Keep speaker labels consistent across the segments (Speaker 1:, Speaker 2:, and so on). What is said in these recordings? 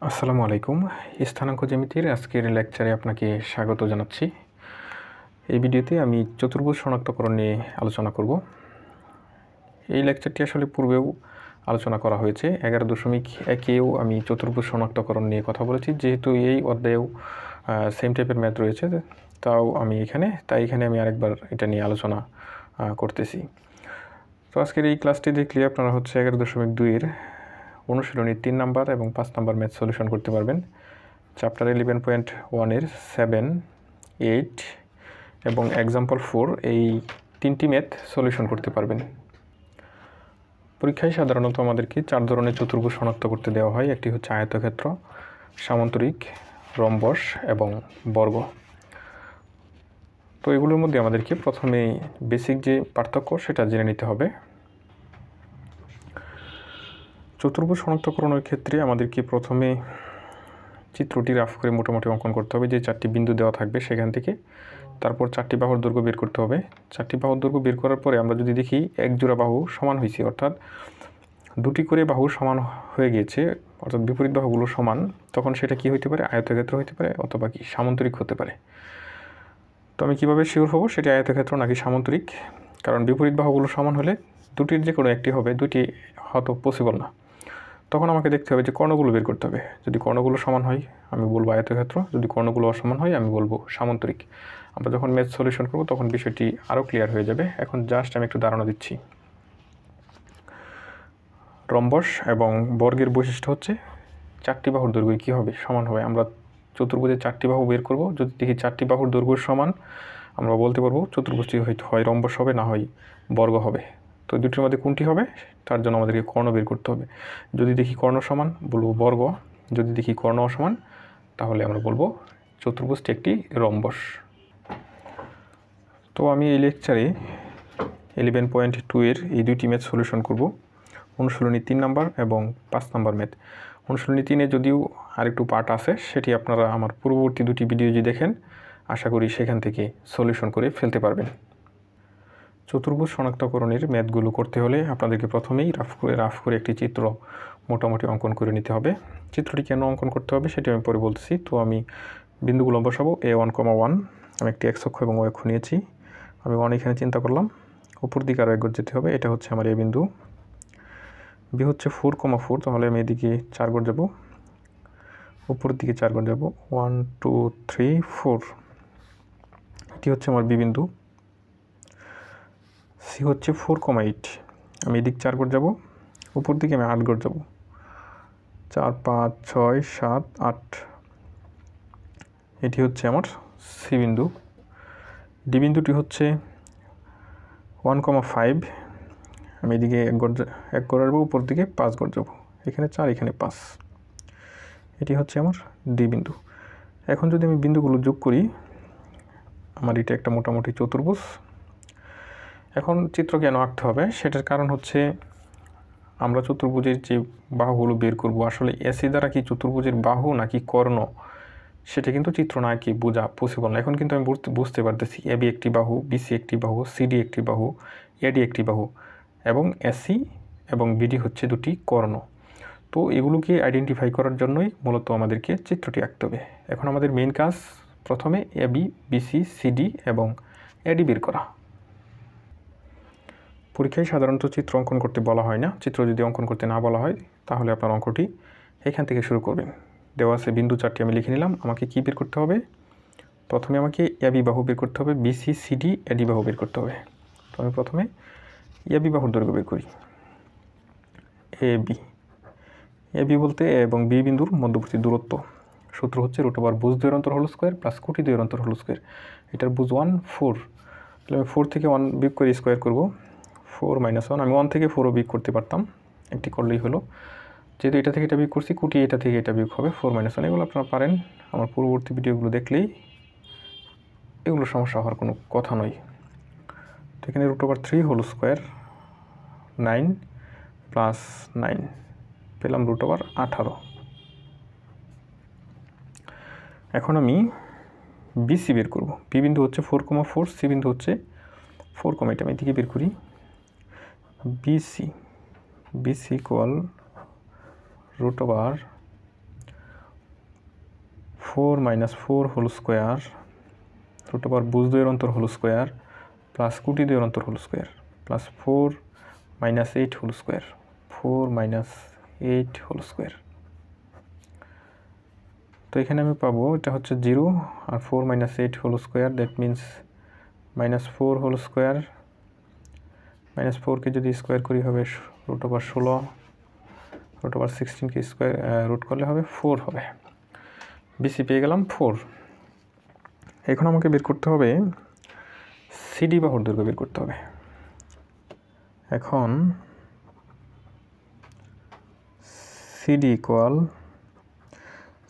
Speaker 1: আসসালামু আলাইকুম। স্থানাঙ্ক জ্যামিতির আজকের লেকচারে আপনাকে স্বাগত জানাচ্ছি। এই ভিডিওতে আমি চতুর্ভুজ শনাক্তকরণ নিয়ে আলোচনা করব। এই লেকচারটি আসলে পূর্বেও আলোচনা করা হয়েছে। 11.1-এও আমি চতুর্ভুজ শনাক্তকরণ নিয়ে কথা বলেছি। যেহেতু এই অধ্যায়েও সেম টাইপের ম্যাথ রয়েছে, তাই এখানে আমি আরেকবার এটা নিয়ে আলোচনা করতেছি। তো আজকের এই ক্লাসটি দেখলে আপনারা 11.2-এর অনুশীলনী 3 নাম্বার এবং 5 নাম্বার ম্যাথ সলিউশন করতে পারবেন। চ্যাপ্টার 11.1-এর 7, 8 এবং এক্সাম্পল 4 এই 3টি ম্যাথ সলিউশন করতে পারবেন। পরীক্ষায় সাধারণত আমাদেরকে 4 ধরনের চতুর্ভুজ শনাক্ত করতে দেওয়া হয়। একটি হচ্ছে আয়তক্ষেত্র, সামান্তরিক, রম্বস এবং বর্গ। তো এগুলোর মধ্যে আমাদেরকে প্রথমে বেসিক যে পার্থক্য সেটা জেনে নিতে হবে। চতুর্ভুজ শনাক্তকরণের ক্ষেত্রে আমাদেরকে প্রথমে চিত্রটি রাফ করে মোটামুটি অঙ্কন করতে হবে। যে 4টি বিন্দু দেওয়া থাকবে সেখান থেকে তারপর 4টি বাহুর দৈর্ঘ্য বের করতে হবে। 4টি বাহুর দৈর্ঘ্য বের করার পরে আমরা যদি দেখি এক জোড়া বাহু সমান হয়েছে, অর্থাৎ দুটি করে বাহু সমান হয়ে গিয়েছে, অর্থাৎ বিপরীত বাহুগুলো সমান, তখন সেটা কি হতে পারে? আয়তক্ষেত্র হতে পারে অথবা কি সামান্তরিক হতে পারে। তো আমি কীভাবে শিওর হব সেটি আয়তক্ষেত্র নাকি সামান্তরিক? কারণ বিপরীত বাহুগুলো সমান হলে দুটির যে কোনো একটি হবে, দুটি হয়তো পসিবল না। তখন আমাকে দেখতে হবে যে কর্ণগুলো বের করতে হবে। যদি কর্ণগুলো সমান হয় আমি বলবো আয়তক্ষেত্র, যদি কর্ণগুলো অসমান হয় আমি বলবো সামান্তরিক। আমরা যখন ম্যাথ সলিউশন করব তখন বিষয়টি আরও ক্লিয়ার হয়ে যাবে। এখন জাস্ট আমি একটু ধারণা দিচ্ছি। রম্বস এবং বর্গের বৈশিষ্ট্য হচ্ছে 4টি বাহুর দৈর্ঘ্য কী হবে? সমান হবে। আমরা চতুর্ভুজের 4টি বাহু বের করব, যদি দেখি 4টি বাহুর দৈর্ঘ্য সমান, আমরা বলতে পারবো চতুর্ভুজটি হয়তো হয় রম্বস হবে, না হয় বর্গ হবে। তো দুটির মধ্যে কোনটি হবে তার জন্য আমাদেরকে কর্ণ বের করতে হবে। যদি দেখি কর্ণ সমান বলবো বর্গ, যদি দেখি কর্ণ অসমান তাহলে আমরা বলবো চতুর্ভুজটি একটি রম্বস। তো আমি এই লেকচারে 11.2-এর এই দুইটি ম্যাথ সলিউশন করব, অনুশীলনী 3 নাম্বার এবং 5 নাম্বার ম্যাথ। অনুশীলনী 3-এ যদিও আরেকটু পার্ট আছে, সেটি আপনারা আমার পূর্ববর্তী দুটি ভিডিও যদি দেখেন আশা করি সেখান থেকে সলিউশন করে ফেলতে পারবেন। চতুর্ভুজ শনাক্তকরণের ম্যাথগুলো করতে হলে আপনাদেরকে প্রথমেই রাফ করে একটি চিত্র মোটামুটি অঙ্কন করে নিতে হবে। চিত্রটি কেন অঙ্কন করতে হবে সেটি আমি পরে বলতেছি। তো আমি বিন্দুগুলো বসাবো। A1,1 আমি একটি x অক্ষ এবং y অক্ষ নিয়েছি। আমি 1 এখানে চিন্তা করলাম, উপর দিকে আরও 1 গজ যেতে হবে। এটা হচ্ছে আমার A বিন্দু। B হচ্ছে 4,4, তাহলে আমি এদিকে 4 গজ যাব, উপর দিকে 4 গজ যাব, 1 2 3 4। এটি হচ্ছে আমার B বিন্দু। C হচ্ছে 4,8, আমি এদিক 4 গজ যাব, উপর দিকে আমি 8 গজ যাব, 4 5 6 7 8। এটি হচ্ছে আমার C বিন্দু। D বিন্দুটি হচ্ছে 1,5, আমি এদিকে 1 গজ যাব, উপর দিকে 5 গজ যাব, এখানে 4 এখানে 5। এটি হচ্ছে আমার D বিন্দু। এখন যদি আমি বিন্দুগুলো যোগ করি, আমার এটা একটা মোটামুটি চতুর্ভুজ। এখন চিত্র কেন আঁকতে হবে সেটার কারণ হচ্ছে আমরা চতুর্ভুজের যে বাহুগুলো বের করব, আসলে এসি দ্বারা কি চতুর্ভুজের বাহু নাকি কর্ণ সেটা কিন্তু চিত্র না এঁকে বোঝা পসিবল না। এখন কিন্তু আমি বুঝতে পারতেছি এবি একটি বাহু, বিসি একটি বাহু, সিডি একটি বাহু, এডি একটি বাহু এবং এসি এবং বিডি হচ্ছে দুটি কর্ণ। তো এগুলোকে আইডেন্টিফাই করার জন্যই মূলত আমাদেরকে চিত্রটি আঁকতে হবে। এখন আমাদের মেইন কাজ প্রথমে এবি, বিসি, সিডি এবং এডি বের করা। পরীক্ষায় সাধারণত চিত্র অঙ্কন করতে বলা হয় না। চিত্র যদি অঙ্কন করতে না বলা হয় তাহলে আপনার অঙ্কটি এখান থেকে শুরু করবেন। দেওয়া আছে বিন্দু 4টি আমি লিখে নিলাম। আমাকে কি বের করতে হবে? প্রথমে আমাকে এবি বাহু বের করতে হবে, বিসি, সিডি, এডি বাহু বের করতে হবে। তো আমি প্রথমে এবি বাহুর দৈর্ঘ্য বের করি। এবি বলতে এবং বি বিন্দুর মধ্যবর্তী দূরত্ব। সূত্র হচ্ছে √ভুজ 2 অন্তর হোল স্কোয়ার প্লাস কোটি 2 অন্তর হোল স্কোয়ার। এটার ভুজ 1 4, তাহলে আমি 4 থেকে 1 বিয়োগ করে স্কোয়ার করব। 4 - 1, আমি 1 থেকে 4ও বিয়োগ করতে পারতাম, একটি করলেই হলো। যেহেতু এটা থেকে এটা বিয়োগ করছি, কোটি এটা থেকে এটা বিয়োগ হবে 4 - 1। এগুলো আপনারা পারেন, আমার পূর্ববর্তী ভিডিওগুলো দেখলেই এগুলো সমস্যা হওয়ার কোনো কথা নয়। তো এখানে √3 হোল স্কোয়ার 9 প্লাস 9 পেলাম √18। এখন আমি বিসি বের করব। বি বিন্দু হচ্ছে 4,4, সি বিন্দু হচ্ছে 4,8। আমি এদিকে বের করি। BC equal √18 4 minus 4 whole square root over বুঝ 2 এর অন্তর হোল স্কোয়ার প্লাস কুটি 2 এর অন্তর whole square plus 4 minus 8 whole square 4 minus 8 whole square. তো এখানে আমি পাবো এটা হচ্ছে 0 আর 4 minus 8 whole square, that means minus 4 whole square. Minus 4কে যদি স্কোয়ার করি হবে রুট ওভার 16, রুট ওভার 16কে স্কোয়ার রুট করলে হবে 4 হবে। বিসি পেয়ে গেলাম 4। এখন আমাকে বের করতে হবে সিডি বাহুর দৈর্ঘ্য বের করতে হবে। এখন সিডি ইকুয়াল,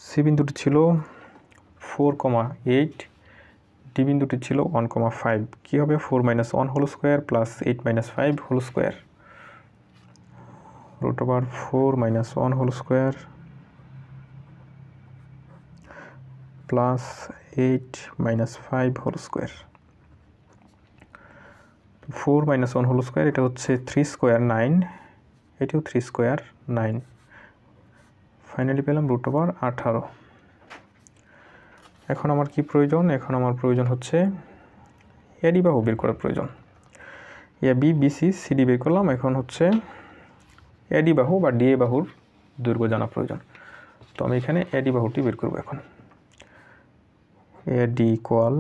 Speaker 1: সি বিন্দুটি ছিল 4,8, ডি বিন্দুটি ছিল 1,5। কী হবে 4 minus 1 whole square plus 8 minus 5 whole square root over 4 minus 1 whole square plus 8 minus 5 whole square. 4 minus 1 whole square এটা হচ্ছে 3 স্কোয়ার 9, এটিও 3 স্কোয়ার 9। ফাইনালি পেলাম রুট ওভার 18। এখন আমার কি প্রয়োজন? এখন আমার প্রয়োজন হচ্ছে এডি বাহু বের করার প্রয়োজন। এ বি বিসি সিডি বের করলাম, এখন হচ্ছে এডি বাহু বা ডিএ বাহুর দৈর্ঘ্য জানা প্রয়োজন। তো আমি এখানে এডি বাহুটি বের করব। এখন এডি ইকুয়াল,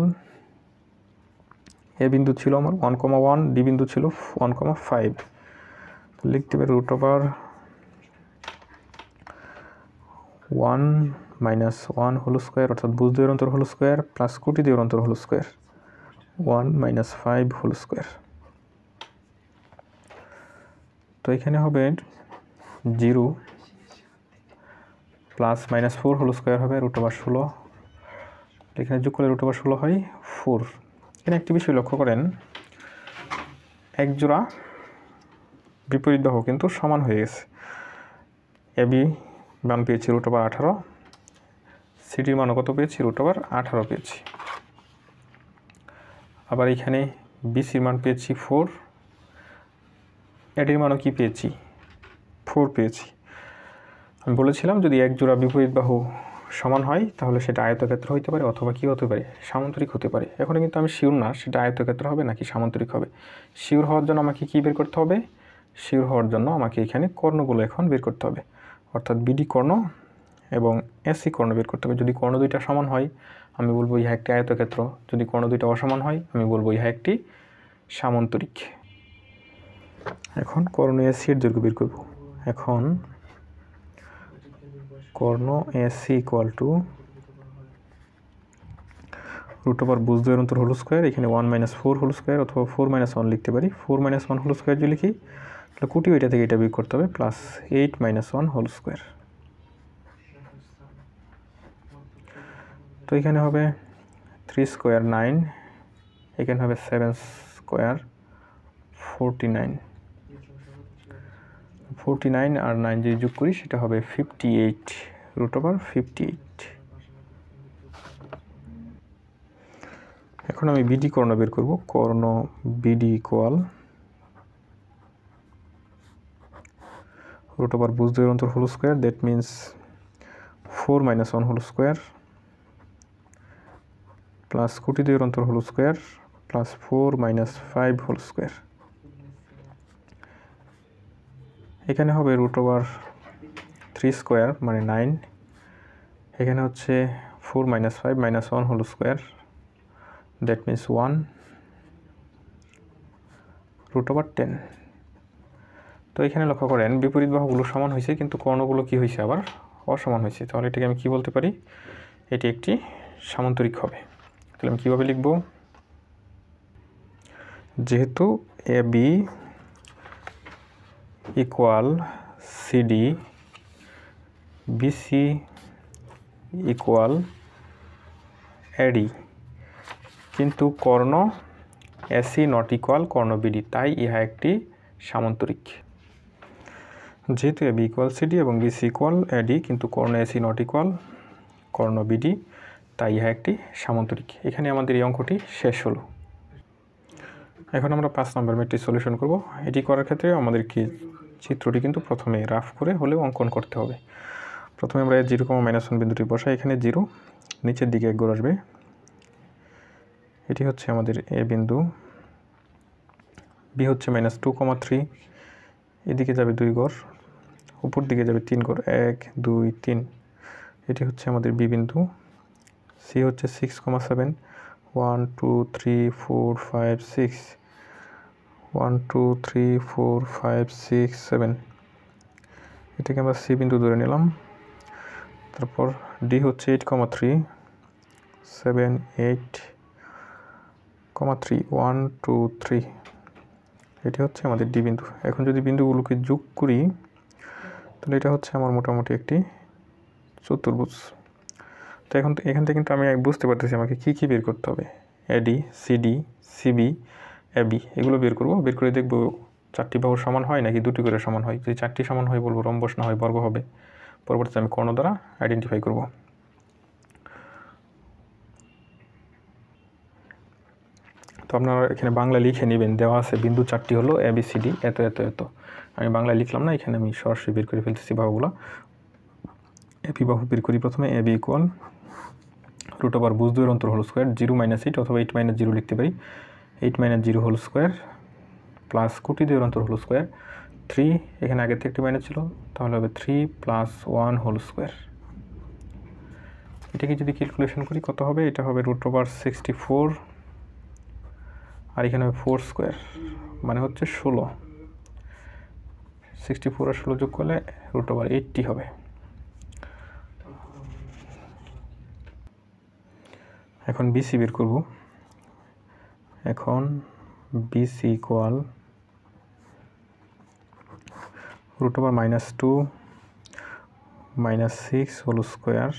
Speaker 1: এ বিন্দু ছিল আমার 1,1, ডি বিন্দু ছিল 1,5। লিখতে পারি root over 1 minus 1 whole square অর্থাৎ বুঝ 2 এর অন্তর হোল স্কোয়ার প্লাস কুটি 2 এর অন্তর whole square 1 minus 5 whole square. তো এখানে হবে 0 প্লাস মাইনাস 4 হোল স্কোয়ার হবে রুট ওভার 16। এখানে যোগ করলে রুট ওভার 16 হয় 4। এখানে একটি বিষয় লক্ষ্য করেন, এক জোড়া বিপরীত বাহু কিন্তু সমান হয়ে গেছে। এবি মান পেয়েছি রুট ওভার 18, সিডির মানও কত পেয়েছি? রুট ওভার 18 পেয়েছি। আবার এখানে বিসির মান পেয়েছি 4, এডির মানও কি পেয়েছি? 4 পেয়েছি। আমি বলেছিলাম যদি এক জোড়া বিপরীত বাহু সমান হয় তাহলে সেটা আয়তক্ষেত্র হতে পারে অথবা কি হতে পারে? সামান্তরিক হতে পারে। এখন কিন্তু আমি শিওর না সেটা আয়তক্ষেত্র হবে নাকি সামান্তরিক হবে। শিওর হওয়ার জন্য আমাকে কি বের করতে হবে? শিওর হওয়ার জন্য আমাকে এখানে কর্ণগুলো এখন বের করতে হবে, অর্থাৎ বিডি কর্ণ এবং এসি কর্ণ বের করতে হবে। যদি কর্ণ দুইটা সমান হয় আমি বলবো ইহা একটি আয়তক্ষেত্র, যদি কর্ণ দুইটা অসমান হয় আমি বলবো ইহা একটি সামান্তরিক। এখন কর্ণ এসি এর দৈর্ঘ্য বের করব। এখন কর্ণ AC equal to root over বুঝ 2 এর অন্তর হোল স্কোয়ার, এখানে 1 মাইনাস 4 হোল স্কোয়ার অথবা 4 মাইনাস 1 লিখতে পারি। 4 মাইনাস 1 হোল স্কোয়ার যদি লিখি তাহলে কুটি ওইটা থেকে এটা বের করতে হবে প্লাস 8 মাইনাস 1 হোল স্কোয়ার। তো এখানে হবে 3 স্কোয়ার 9, এখানে হবে 7 স্কোয়ার 49। 49 আর 9 যদি যোগ করি সেটা হবে 58 রুট ওভার 58। এখন আমি বিডি কর্ণ বের করব। কর্ণ বিডি ইকুয়াল রুট ওভার বুঝ 2 এর অন্তর whole square, that means 4 minus 1 whole square plus কুটি 2 এর অন্তর whole square plus 4 minus 5 whole square. এখানে হবে রুট ওভার 3 স্কোয়ার মানে 9, এখানে হচ্ছে 4 minus 5 minus 1 whole square, that means 1 root over 10। তো এখানে লক্ষ্য করেন বিপরীত বাহুগুলো সমান হয়েছে কিন্তু কর্ণগুলো কি হয়েছে? আবার অসমান হয়েছে। তাহলে এটাকে আমি কি বলতে পারি? এটি একটি সামান্তরিক হবে। তাহলে আমি কীভাবে লিখব? যেহেতু A B equal CD, BC equal AD, কিন্তু কর্ণ এসি নট ইকুয়াল কর্ণ বিডি, তাই ইহা একটি সামান্তরিক। যেহেতু এ বি ইকুয়াল সিডি এবং বিসি ইকুয়াল এডি কিন্তু কর্ণ এসি নট ইকুয়াল কর্ণ বিডি, তাই ইহা একটি সামান্তরিক। এখানে আমাদের এই অঙ্কটি শেষ হলো। এখন আমরা 5 নম্বর ম্যাটটি সলিউশন করব। এটি করার ক্ষেত্রে আমাদের কি চিত্রটি কিন্তু প্রথমে রাফ করে হলেও অঙ্কন করতে হবে। প্রথমে আমরা 0, -1 বিন্দুটি বসাই। এখানে 0, নিচের দিকে 1 গড় আসবে, এটি হচ্ছে আমাদের এ বিন্দু। বি হচ্ছে -2,3, এদিকে যাবে 2 গড়, উপর দিকে যাবে 3 গড়, 1 2 3, এটি হচ্ছে আমাদের বি বিন্দু। সি হচ্ছে 6,7, 1 2 3 4 5 6, 1 2 3 4 5 6 7, এটাকে আমরা সি বিন্দু ধরে নিলাম। তারপর ডি হচ্ছে 8,3, 7 8,3 1 2 3, এটি হচ্ছে আমাদের ডি বিন্দু। এখন যদি বিন্দুগুলোকে যোগ করি তাহলে এটা হচ্ছে আমার মোটামুটি একটি চতুর্ভুজ। তো এখান থেকে কিন্তু আমি বুঝতে পারতেছি আমাকে কী কী বের করতে হবে। এডি, সিডি, সিবি, এবি, এগুলো বের করব। বের করে দেখব 4টি বাহুর সমান হয় নাকি 2টি করে সমান হয়। যদি 4টি সমান হয় বলবো রম্বস, না হয় বর্গ হবে। পরবর্তীতে আমি কর্ণ দ্বারা আইডেন্টিফাই করব। তো আপনারা এখানে বাংলা লিখে নেবেন, দেওয়া আছে বিন্দু 4টি হলো ABCD, এত এত এত। আমি বাংলায় লিখলাম না, এখানে আমি সরাসরি বের করে ফেলতেছি বাহুগুলো। এবি বাহু বের করি প্রথমে। এবি ইকুয়াল √, ভুজ দ্বয়ের অন্তর হোল স্কোয়ার, 0 - 8 অথবা 8 - 0 লিখতে পারি। 8 - 0 হোল স্কোয়ার প্লাস কোটি দ্বয়ের অন্তর হোল স্কোয়ার 3, এখানে আগে থেকে একটি মাইনাস ছিল, তাহলে হবে 3 + 1 হোল স্কোয়ার। এটাকে যদি ক্যালকুলেশন করি কত হবে, এটা হবে √64, আর এখানে হবে 4 স্কোয়ার, মানে হচ্ছে 16। 64 আর 16 যোগ করলে √80 হবে। এখন বিসি বের করব। এখন BC equal √-2 - 6 whole square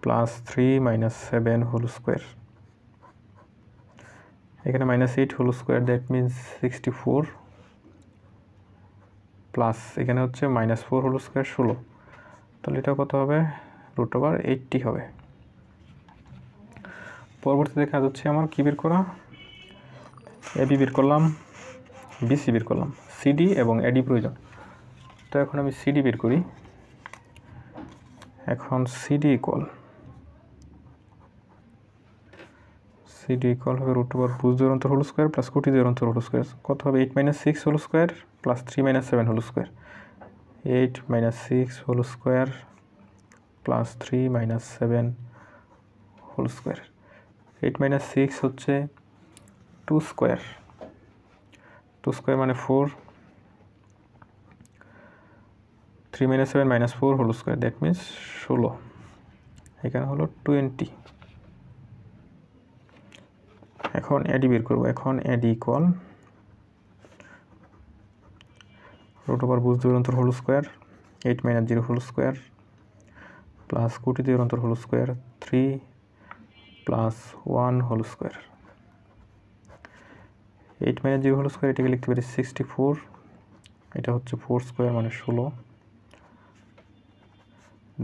Speaker 1: plus 3 - 7 whole square. এখানে -8 whole square, that means 64, plus এখানে হচ্ছে -4 হোল স্কোয়ার 16, তাহলে এটা কত হবে, √80 হবে। পরবর্তীতে কাজ হচ্ছে আমার কী বের করা, এবি বের করলাম, বিসি বের করলাম, সিডি এবং এডি প্রয়োজন। তো এখন আমি সিডি বের করি। এখন সিডি ইকুয়াল হবে √, ভুজ দ্বয়ের অন্তর হোল স্কোয়ার প্লাস কোটি দ্বয়ের অন্তর হোল স্কোয়ার, কত হবে 8 - 6 whole square plus 3 - 7 whole square. 8 - 6 whole square plus 3 - 7 whole square. 8 - 6 হচ্ছে 2 স্কোয়ার, 2 স্কোয়ার মানে 4, 3 - 7 - 4 হোল স্কোয়ার, দ্যাট মিনস 16, এখানে হলো 20। এখন এডি বের করবো। এখন এডি ইকুয়াল √, ভুজ দ্বয়ের অন্তর whole square 8 - 0 whole square plus কোটি দ্বয়ের অন্তর whole square 3 + 1 whole square. 8 - 0 whole square, এটাকে লিখতে পারি 64, এটা হচ্ছে 4 স্কোয়ার মানে 16,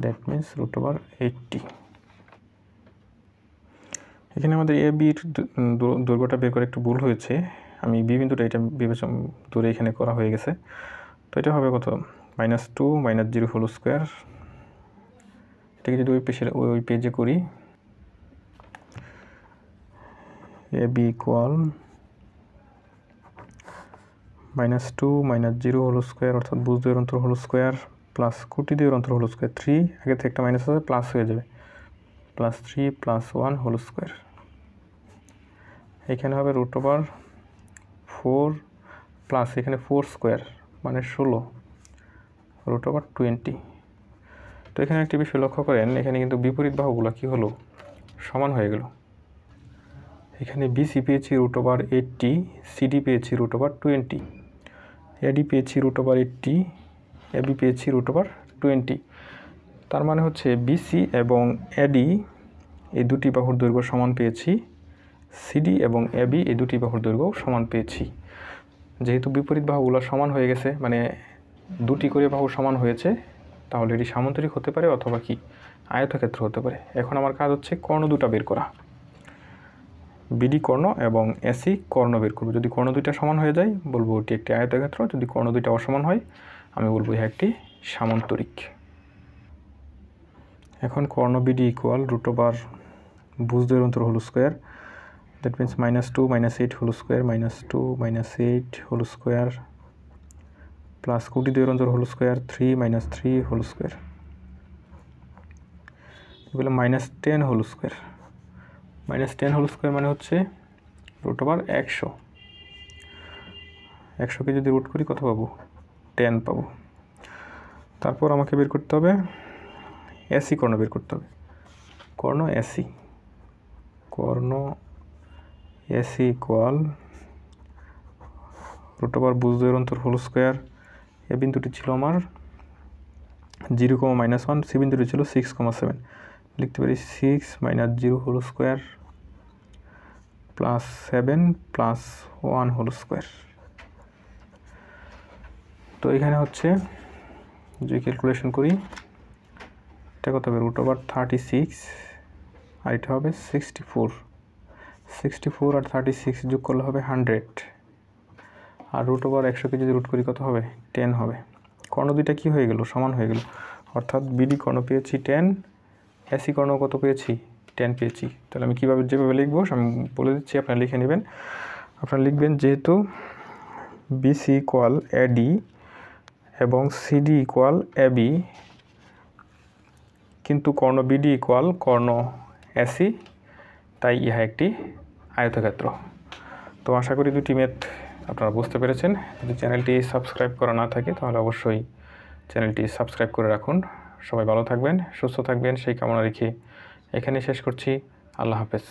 Speaker 1: দ্যাট মিনস √80। এখানে আমাদের এ বির দৈর্ঘ্যটা বের করে একটু ভুল হয়েছে, আমি বি বিন্দুটা এটা বিবেচনা ধরে এখানে করা হয়ে গেছে। তো এটা হবে কত, -2 - 0 হোল স্কোয়ার। এটাকে যদি ওই পেজে করি, এ বি ইকুয়াল -2 - 0 হোল স্কোয়ার, অর্থাৎ ভুজ দ্বয়ের অন্তর হোল স্কোয়ার প্লাস কোটি দ্বয়ের অন্তর হোল স্কোয়ার 3, আগে থেকে একটা মাইনাস আছে, প্লাস হয়ে যাবে, প্লাস 3 + 1 হোল স্কোয়ার। এখানে হবে √4 প্লাস এখানে 4 স্কোয়ার মানে 16, √20। তো এখানে একটি বিষয় লক্ষ্য করেন, এখানে কিন্তু বিপরীত বাহুগুলো কী হলো, সমান হয়ে গেল। এখানে বিসি পেয়েছি √80, সিডি পেয়েছি √20, এডি পেয়েছি √80, এবি পেয়েছি √20। তার মানে হচ্ছে বিসি এবং এডি এই দুটি বাহুর দৈর্ঘ্য সমান পেয়েছি, সিডি এবং এবি এই দুটি বাহুর দৈর্ঘ্য সমান পেয়েছি। যেহেতু বিপরীত বাহুগুলো সমান হয়ে গেছে, মানে দুটি করে বাহু সমান হয়েছে, তাহলে এটি সামান্তরিক হতে পারে অথবা কি আয়তক্ষেত্র হতে পারে। এখন আমার কাজ হচ্ছে কর্ণ দুটা বের করা, বিডি কর্ণ এবং এসি কর্ণ বের করব। যদি কর্ণ দুইটা সমান হয়ে যায় বলবো এটি একটি আয়তক্ষেত্র, যদি কর্ণ দুইটা অসমান হয় আমি বলবো ইহা একটি সামান্তরিক। এখন কর্ণ বিডি ইকুয়াল রুট ওভার ভুজ দ্বয়ের অন্তর whole square, that means -2 -8 whole square -2 -8 whole square plus কোটি দ্বয়ের অন্তর হোল স্কোয়ার 3 -3 হোল স্কোয়ার, এগুলো -10 হোল স্কোয়ার। -10 হোল স্কোয়ার মানে হচ্ছে রুট ওভার 100। 100কে যদি রুট করি কত পাবো? 10 পাবো। তারপর আমাকে বের করতে হবে এসি কর্ণ বের করতে হবে। কর্ণ এসি ইকুয়াল রুট ওভার ভুজ দ্বয়ের অন্তর হোল স্কোয়ার। এ বিন্দুটি ছিল আমার 0,-1, সি বিন্দুটি ছিল 6,7। লিখতে পারি 6 - 0 whole square plus 7 plus 1 whole square. তো এখানে হচ্ছে যে ক্যালকুলেশন করি, এটা কত হবে? রুট ওভার 36 আর এটা হবে 64। 64 আর 36 যোগ করলে হবে 100, আর রুট ওভার 100কে যদি রুট করি কত হবে? 10 হবে। কর্ণ দুইটা কী হয়ে গেল? সমান হয়ে গেল। অর্থাৎ বিডি কর্ণ পেয়েছি 10, এসি কর্ণ কত পেয়েছি? 10 পেয়েছি। তাহলে আমি কীভাবে যেভাবে লিখবো আমি বলে দিচ্ছি, আপনারা লিখে নেবেন। আপনারা লিখবেন যেহেতু বিসি ইকুয়াল এডি এবং সিডি ইকুয়াল এবি, কিন্তু কর্ণ বিডি ইকুয়াল কর্ণ এসি, তাই ইহা একটি আয়তক্ষেত্র। তো আশা করি দুটি ম্যাথ আপনারা বুঝতে পেরেছেন। যদি চ্যানেলটি সাবস্ক্রাইব করা না থাকে তাহলে অবশ্যই চ্যানেলটি সাবস্ক্রাইব করে রাখুন। সবাই ভালো থাকবেন, সুস্থ থাকবেন সেই কামনা রেখে এখানে শেষ করছি। আল্লাহ হাফেজ।